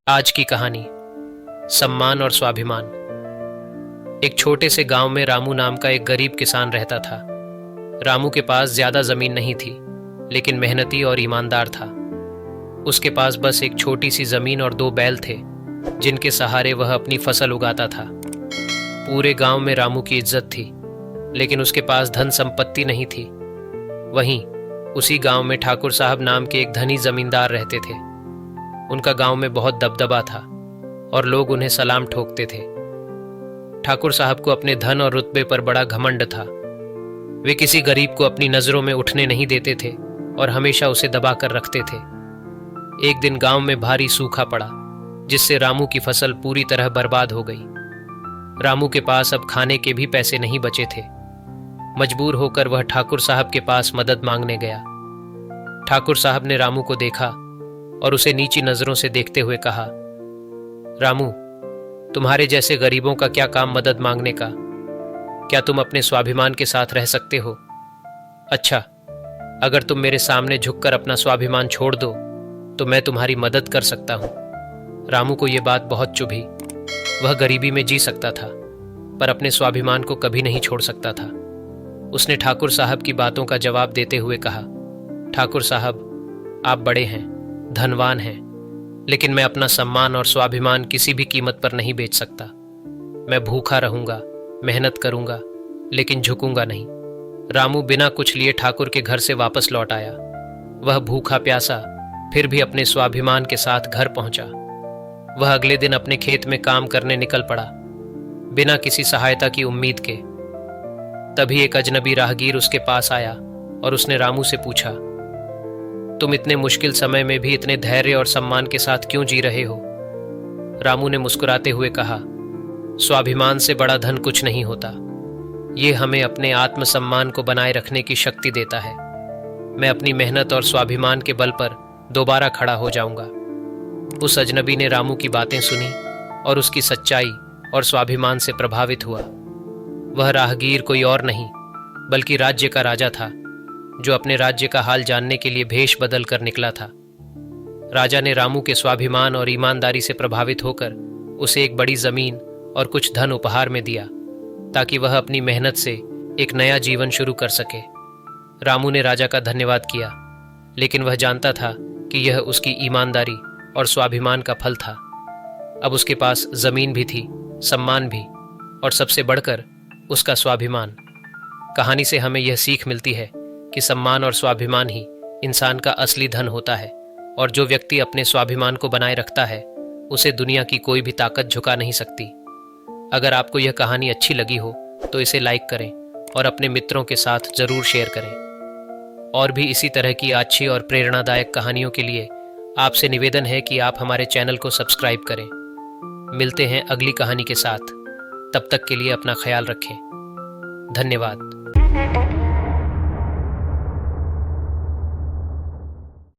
आज की कहानी, सम्मान और स्वाभिमान। एक छोटे से गांव में रामू नाम का एक गरीब किसान रहता था। रामू के पास ज्यादा जमीन नहीं थी, लेकिन मेहनती और ईमानदार था। उसके पास बस एक छोटी सी जमीन और 2 बैल थे, जिनके सहारे वह अपनी फसल उगाता था। पूरे गांव में रामू की इज्जत थी, लेकिन उसके पास धन संपत्ति नहीं थी। वहीं उसी गांव में ठाकुर साहब नाम के एक धनी जमींदार रहते थे। उनका गांव में बहुत दबदबा था और लोग उन्हें सलाम ठोकते थे। ठाकुर साहब को अपने धन और रुतबे पर बड़ा घमंड था। वे किसी गरीब को अपनी नजरों में उठने नहीं देते थे और हमेशा उसे दबा कर रखते थे। एक दिन गांव में भारी सूखा पड़ा, जिससे रामू की फसल पूरी तरह बर्बाद हो गई। रामू के पास अब खाने के भी पैसे नहीं बचे थे। मजबूर होकर वह ठाकुर साहब के पास मदद मांगने गया। ठाकुर साहब ने रामू को देखा और उसे नीची नजरों से देखते हुए कहा, रामू, तुम्हारे जैसे गरीबों का क्या काम मदद मांगने का? क्या तुम अपने स्वाभिमान के साथ रह सकते हो? अच्छा, अगर तुम मेरे सामने झुककर अपना स्वाभिमान छोड़ दो तो मैं तुम्हारी मदद कर सकता हूं। रामू को यह बात बहुत चुभी। वह गरीबी में जी सकता था, पर अपने स्वाभिमान को कभी नहीं छोड़ सकता था। उसने ठाकुर साहब की बातों का जवाब देते हुए कहा, ठाकुर साहब, आप बड़े हैं, धनवान हैं, लेकिन मैं अपना सम्मान और स्वाभिमान किसी भी कीमत पर नहीं बेच सकता। मैं भूखा रहूंगा, मेहनत करूंगा, लेकिन झुकूंगा नहीं। रामू बिना कुछ लिए ठाकुर के घर से वापस लौट आया। वह भूखा प्यासा फिर भी अपने स्वाभिमान के साथ घर पहुंचा। वह अगले दिन अपने खेत में काम करने निकल पड़ा, बिना किसी सहायता की उम्मीद के। तभी एक अजनबी राहगीर उसके पास आया और उसने रामू से पूछा, तुम इतने मुश्किल समय में भी इतने धैर्य और सम्मान के साथ क्यों जी रहे हो? रामू ने मुस्कुराते हुए कहा, स्वाभिमान से बड़ा धन कुछ नहीं होता। ये हमें अपने आत्मसम्मान को बनाए रखने की शक्ति देता है। मैं अपनी मेहनत और स्वाभिमान के बल पर दोबारा खड़ा हो जाऊंगा। उस अजनबी ने रामू की बातें सुनी और उसकी सच्चाई और स्वाभिमान से प्रभावित हुआ। वह राहगीर कोई और नहीं, बल्कि राज्य का राजा था, जो अपने राज्य का हाल जानने के लिए भेष बदल कर निकला था। राजा ने रामू के स्वाभिमान और ईमानदारी से प्रभावित होकर उसे एक बड़ी जमीन और कुछ धन उपहार में दिया, ताकि वह अपनी मेहनत से एक नया जीवन शुरू कर सके। रामू ने राजा का धन्यवाद किया, लेकिन वह जानता था कि यह उसकी ईमानदारी और स्वाभिमान का फल था। अब उसके पास जमीन भी थी, सम्मान भी, और सबसे बढ़कर उसका स्वाभिमान। कहानी से हमें यह सीख मिलती है कि सम्मान और स्वाभिमान ही इंसान का असली धन होता है, और जो व्यक्ति अपने स्वाभिमान को बनाए रखता है, उसे दुनिया की कोई भी ताकत झुका नहीं सकती। अगर आपको यह कहानी अच्छी लगी हो तो इसे लाइक करें और अपने मित्रों के साथ जरूर शेयर करें। और भी इसी तरह की अच्छी और प्रेरणादायक कहानियों के लिए आपसे निवेदन है कि आप हमारे चैनल को सब्सक्राइब करें। मिलते हैं अगली कहानी के साथ। तब तक के लिए अपना ख्याल रखें। धन्यवाद।